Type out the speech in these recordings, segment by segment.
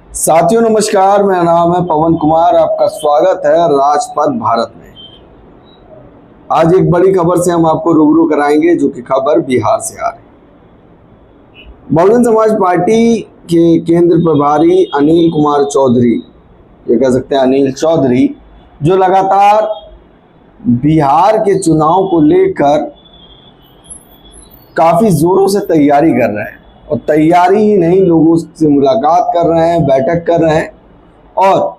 साथियों नमस्कार, मेरा नाम है पवन कुमार। आपका स्वागत है राजपथ भारत में। आज एक बड़ी खबर से हम आपको रूबरू कराएंगे, जो कि खबर बिहार से आ रही है। बहुजन समाज पार्टी के केंद्र प्रभारी अनिल कुमार चौधरी, ये कह सकते हैं अनिल चौधरी, जो लगातार बिहार के चुनाव को लेकर काफ़ी ज़ोरों से तैयारी कर रहे हैं। और तैयारी ही नहीं, लोगों से मुलाकात कर रहे हैं, बैठक कर रहे हैं। और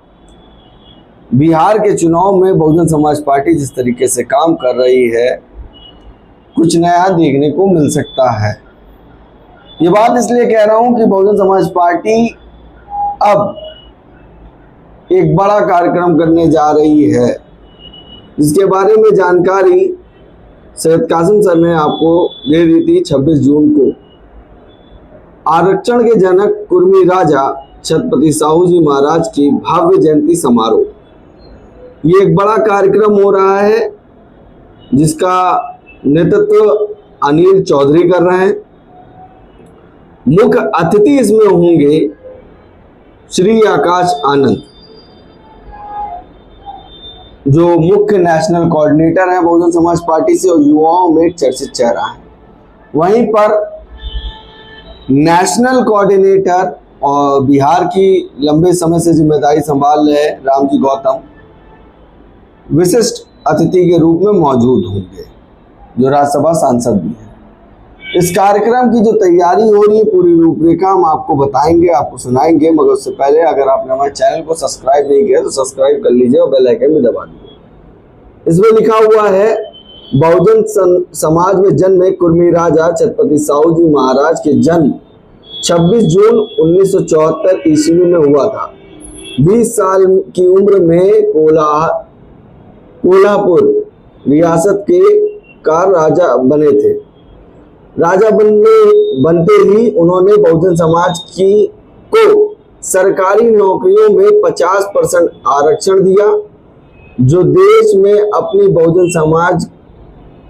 बिहार के चुनाव में बहुजन समाज पार्टी जिस तरीके से काम कर रही है, कुछ नया देखने को मिल सकता है। ये बात इसलिए कह रहा हूं कि बहुजन समाज पार्टी अब एक बड़ा कार्यक्रम करने जा रही है, जिसके बारे में जानकारी सैयद कासिम सर ने आपको दे दी थी 26 जून को। आरक्षण के जनक कुर्मी राजा छत्रपति साहू जी महाराज की भव्य जयंती समारोह, ये एक बड़ा कार्यक्रम हो रहा है, जिसका नेतृत्व अनिल चौधरी कर रहे हैं। मुख्य अतिथि इसमें होंगे श्री आकाश आनंद, जो मुख्य नेशनल कोऑर्डिनेटर हैं बहुजन समाज पार्टी से और युवाओं में एक चर्चित चेहरा है। वहीं पर नेशनल कोऑर्डिनेटर और बिहार की लंबे समय से जिम्मेदारी संभाल रहे रामजी गौतम विशिष्ट अतिथि के रूप में मौजूद होंगे, जो राज्यसभा सांसद भी हैं। इस कार्यक्रम की जो तैयारी हो रही है, पूरी रूपरेखा हम आपको बताएंगे, आपको सुनाएंगे। मगर उससे पहले अगर आपने हमारे चैनल को सब्सक्राइब नहीं किया तो सब्सक्राइब कर लीजिए और बेल आइकन भी दबा दीजिए। इसमें लिखा हुआ है, बहुजन समाज में जन्मे कुर्मी राजा छत्रपति साहू जी महाराज के जन्म 26 जून 1974 ईस्वी में हुआ था। 20 साल की उम्र में कोल्हापुर रियासत के राजा बने थे। राजा बनते ही उन्होंने बहुजन समाज को सरकारी नौकरियों में 50% आरक्षण दिया, जो देश में अपनी बहुजन समाज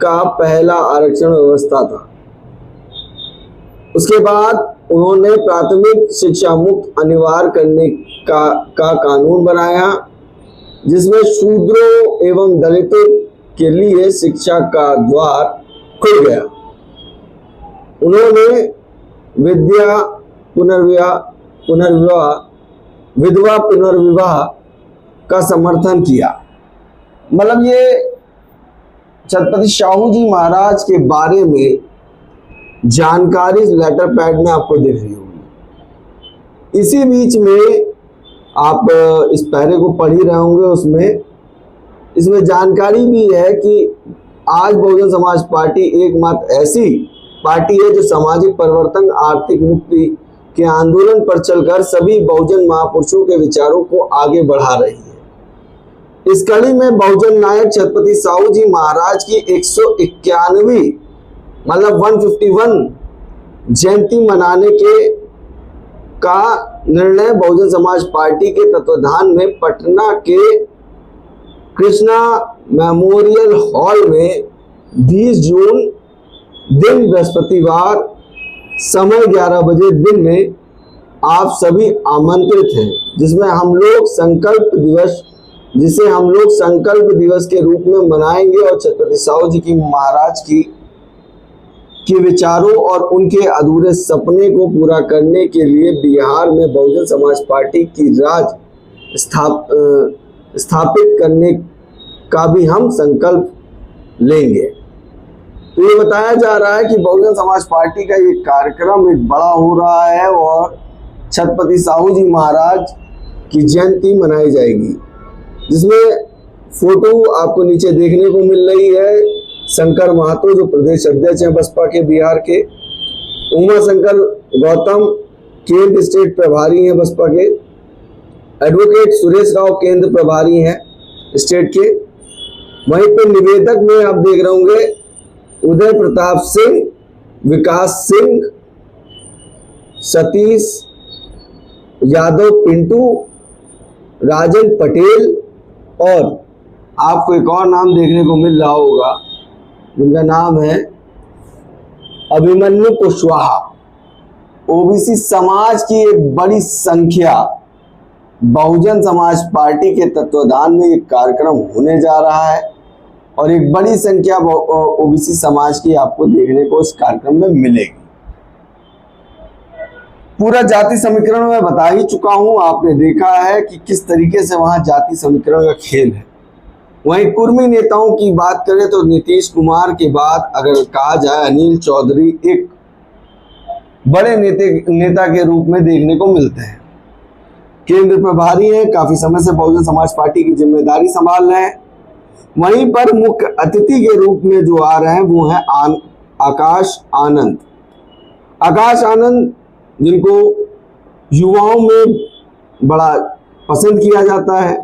का पहला आरक्षण व्यवस्था था। उसके बाद उन्होंने प्राथमिक शिक्षा मुक्त अनिवार्य करने का कानून बनाया, जिसमें शूद्रों एवं दलितों के लिए शिक्षा का द्वार खुल गया। उन्होंने विधवा पुनर्विवाह का समर्थन किया। मतलब ये छत्रपति साहू जी महाराज के बारे में जानकारी लेटर पैड में आपको दिख रही होगी। इसी बीच में आप इस पैरे को पढ़ ही रहे होंगे, इसमें जानकारी भी है कि आज बहुजन समाज पार्टी एकमात्र ऐसी पार्टी है जो सामाजिक परिवर्तन, आर्थिक मुक्ति के आंदोलन पर चलकर सभी बहुजन महापुरुषों के विचारों को आगे बढ़ा रही है। इस कड़ी में बहुजन नायक छत्रपति साहू जी महाराज की 151वीं मतलब 151 जयंती मनाने का निर्णय बहुजन समाज पार्टी के तत्वाधान में पटना के कृष्णा मेमोरियल हॉल में 20 जून दिन बृहस्पतिवार समय 11 बजे दिन में आप सभी आमंत्रित हैं, जिसे हम लोग संकल्प दिवस के रूप में मनाएंगे और छत्रपति साहू जी की महाराज की विचारों और उनके अधूरे सपने को पूरा करने के लिए बिहार में बहुजन समाज पार्टी की राज स्थापित करने का भी हम संकल्प लेंगे। तो ये बताया जा रहा है कि बहुजन समाज पार्टी का ये कार्यक्रम एक बड़ा हो रहा है और छत्रपति साहू जी महाराज की जयंती मनाई जाएगी, जिसमें फोटो आपको नीचे देखने को मिल रही है। शंकर महतो जो प्रदेश अध्यक्ष हैं बसपा के बिहार के, उमा शंकर गौतम केंद्र स्टेट प्रभारी हैं बसपा के, एडवोकेट सुरेश राव केंद्र प्रभारी हैं स्टेट के। वहीं पर निवेदक में आप देख रहे होंगे उदय प्रताप सिंह, विकास सिंह, सतीश यादव पिंटू, राजन पटेल और आपको एक और नाम देखने को मिल रहा होगा, जिनका नाम है अभिमन्यु कुशवाहा। ओबीसी समाज की एक बड़ी संख्या बहुजन समाज पार्टी के तत्वाधान में एक कार्यक्रम होने जा रहा है और एक बड़ी संख्या ओबीसी समाज की आपको देखने को इस कार्यक्रम में मिलेगी। पूरा जाति समीकरण मैं बता ही चुका हूं, आपने देखा है कि किस तरीके से वहां जाति समीकरण का खेल है। वहीं कुर्मी नेताओं की बात करें तो नीतीश कुमार के बाद अगर कहा जाए अनिल चौधरी एक बड़े नेता के रूप में देखने को मिलते हैं। केंद्र प्रभारी हैं, काफी समय से बहुजन समाज पार्टी की जिम्मेदारी संभाल रहे हैं। वहीं पर मुख्य अतिथि के रूप में जो आ रहे हैं वो है आकाश आनंद। आकाश आनंद जिनको युवाओं में बड़ा पसंद किया जाता है,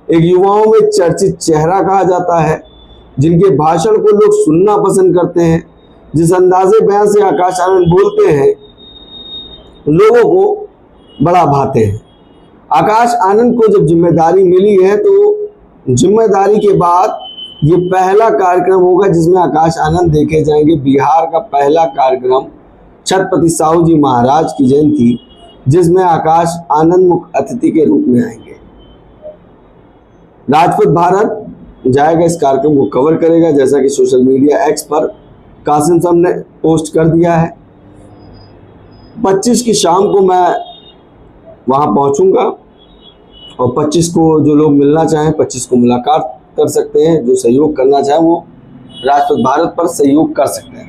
एक युवाओं में चर्चित चेहरा कहा जाता है, जिनके भाषण को लोग सुनना पसंद करते हैं। जिस अंदाजे बयान से आकाश आनंद बोलते हैं लोगों को बड़ा भाते हैं। आकाश आनंद को जब जिम्मेदारी मिली है तो जिम्मेदारी के बाद ये पहला कार्यक्रम होगा जिसमें आकाश आनंद देखे जाएंगे। बिहार का पहला कार्यक्रम छत्रपति साहू जी महाराज की जयंती, जिसमें आकाश आनंद मुख्य अतिथि के रूप में आएंगे। राजपूत भारत जाएगा, इस कार्यक्रम को कवर करेगा, जैसा कि सोशल मीडिया एक्स पर कासिम साहब ने पोस्ट कर दिया है। 25 की शाम को मैं वहां पहुंचूंगा और 25 को जो लोग मिलना चाहें 25 को मुलाकात कर सकते हैं। जो सहयोग करना चाहें वो राजपूत भारत पर सहयोग कर सकते हैं,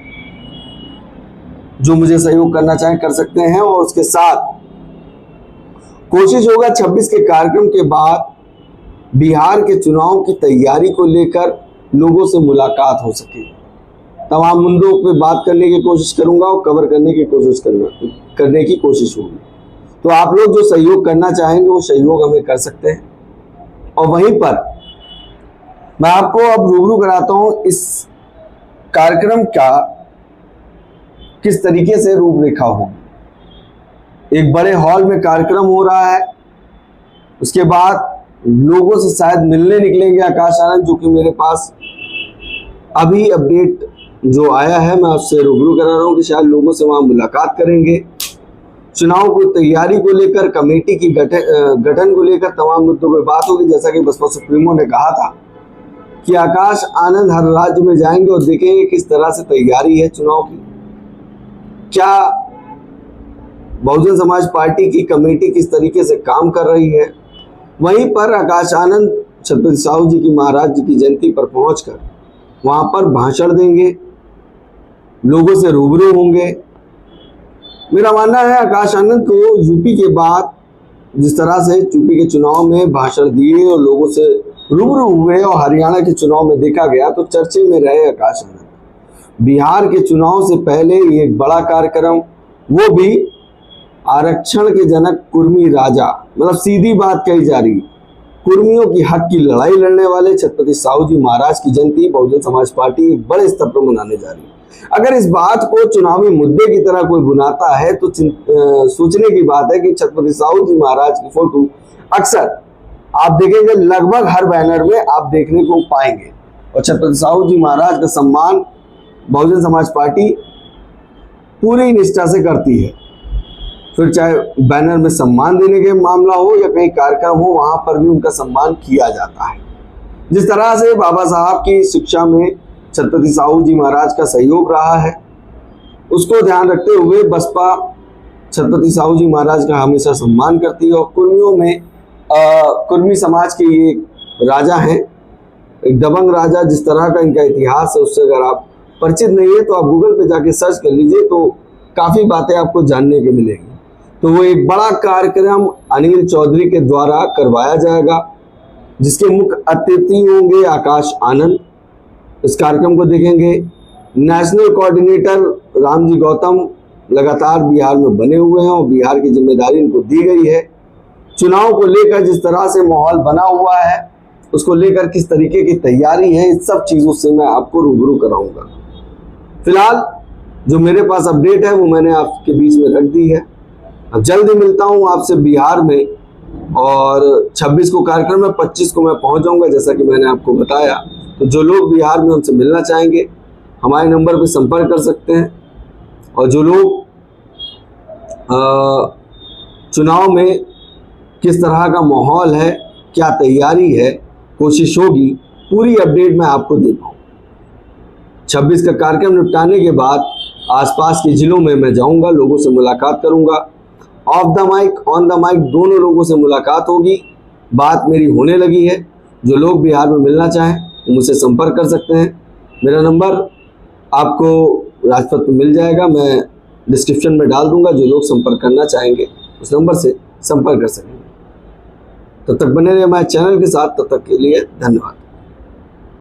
जो मुझे सहयोग करना चाहें कर सकते हैं। और उसके साथ कोशिश होगा 26 के कार्यक्रम के बाद बिहार के चुनाव की तैयारी को लेकर लोगों से मुलाकात हो सके। तमाम मुद्दों पे बात करने की कोशिश करूंगा और कवर करने की कोशिश होगी। तो आप लोग जो सहयोग करना चाहेंगे वो सहयोग हमें कर सकते हैं। और वहीं पर मैं आपको अब रूबरू कराता हूं इस कार्यक्रम का किस तरीके से रूपरेखा होगी। एक बड़े हॉल में कार्यक्रम हो रहा है, उसके बाद लोगों से शायद मिलने निकलेंगे आकाश आनंद, जो कि मेरे पास अभी अपडेट जो आया है मैं आपसे रूबरू करा रहा हूँ कि शायद लोगों से वहां मुलाकात करेंगे। चुनाव को तैयारी को लेकर, कमेटी की गठन को लेकर तमाम मुद्दों पर बात होगी। जैसा कि बसपा सुप्रीमो ने कहा था कि आकाश आनंद हर राज्य में जाएंगे और देखेंगे किस तरह से तैयारी है चुनाव की, क्या बहुजन समाज पार्टी की कमेटी किस तरीके से काम कर रही है। वहीं पर आकाश आनंद छत्रपति साहू जी की महाराज जी की जयंती पर पहुंचकर वहां पर भाषण देंगे, लोगों से रूबरू होंगे। मेरा मानना है आकाश आनंद को यूपी के बाद जिस तरह से यूपी के चुनाव में भाषण दिए और लोगों से रूबरू हुए और हरियाणा के चुनाव में देखा गया तो चर्चे में रहे आकाश आनंद। बिहार के चुनाव से पहले ये एक बड़ा कार्यक्रम, वो भी आरक्षण के जनक कुर्मी राजा, मतलब सीधी बात कही जा रही, कुर्मियों की हक की लड़ाई लड़ने वाले छत्रपति साहू जी महाराज की जयंती बहुजन समाज पार्टी एक बड़े स्तर पर मनाने जा रही है। अगर इस बात को चुनावी मुद्दे की तरह कोई बुनाता है तो सोचने की बात है कि छत्रपति साहू जी महाराज की फोटो अक्सर आप देखेंगे, लगभग हर बैनर में आप देखने को पाएंगे। और छत्रपति साहू जी महाराज का सम्मान बहुजन समाज पार्टी पूरी निष्ठा से करती है। फिर चाहे बैनर में सम्मान देने के मामला हो या कहीं कार्यक्रम हो, वहां पर भी उनका सम्मान किया जाता है। जिस तरह से बाबा साहब की शिक्षा में छत्रपति साहू जी महाराज का सहयोग रहा है, उसको ध्यान रखते हुए बसपा छत्रपति साहू जी महाराज का हमेशा सम्मान करती है। और कुर्मियों में कुर्मी समाज के ये राजा हैं, एक दबंग राजा। जिस तरह का इनका इतिहास है उससे अगर आप परिचित नहीं है तो आप गूगल पे जाके सर्च कर लीजिए, तो काफ़ी बातें आपको जानने के मिलेंगी। तो वो एक बड़ा कार्यक्रम अनिल चौधरी के द्वारा करवाया जाएगा, जिसके मुख्य अतिथि होंगे आकाश आनंद। इस कार्यक्रम को देखेंगे। नेशनल कोऑर्डिनेटर रामजी गौतम लगातार बिहार में बने हुए हैं और बिहार की जिम्मेदारी इनको दी गई है। चुनाव को लेकर जिस तरह से माहौल बना हुआ है, उसको लेकर किस तरीके की तैयारी है, इस सब चीज़ों से मैं आपको रूबरू कराऊंगा। फिलहाल जो मेरे पास अपडेट है वो मैंने आपके बीच में रख दी है। अब जल्दी मिलता हूँ आपसे बिहार में, और 26 को कार्यक्रम है, 25 को मैं पहुँच जाऊँगा जैसा कि मैंने आपको बताया। तो जो लोग बिहार में हमसे मिलना चाहेंगे हमारे नंबर पर संपर्क कर सकते हैं। और जो लोग चुनाव में किस तरह का माहौल है, क्या तैयारी है, कोशिश होगी पूरी अपडेट मैं आपको दे पाऊँ। 26 का कार्यक्रम निपटाने के बाद आसपास के ज़िलों में मैं जाऊंगा, लोगों से मुलाकात करूंगा। Off the mic, on the mic दोनों लोगों से मुलाकात होगी। बात मेरी होने लगी है। जो लोग बिहार में मिलना चाहें वो मुझसे संपर्क कर सकते हैं। मेरा नंबर आपको राजपथ में मिल जाएगा, मैं डिस्क्रिप्शन में डाल दूंगा। जो लोग संपर्क करना चाहेंगे उस नंबर से संपर्क कर सकेंगे। तब तक बने रहिए हमारे चैनल के साथ। तब तक के लिए धन्यवाद।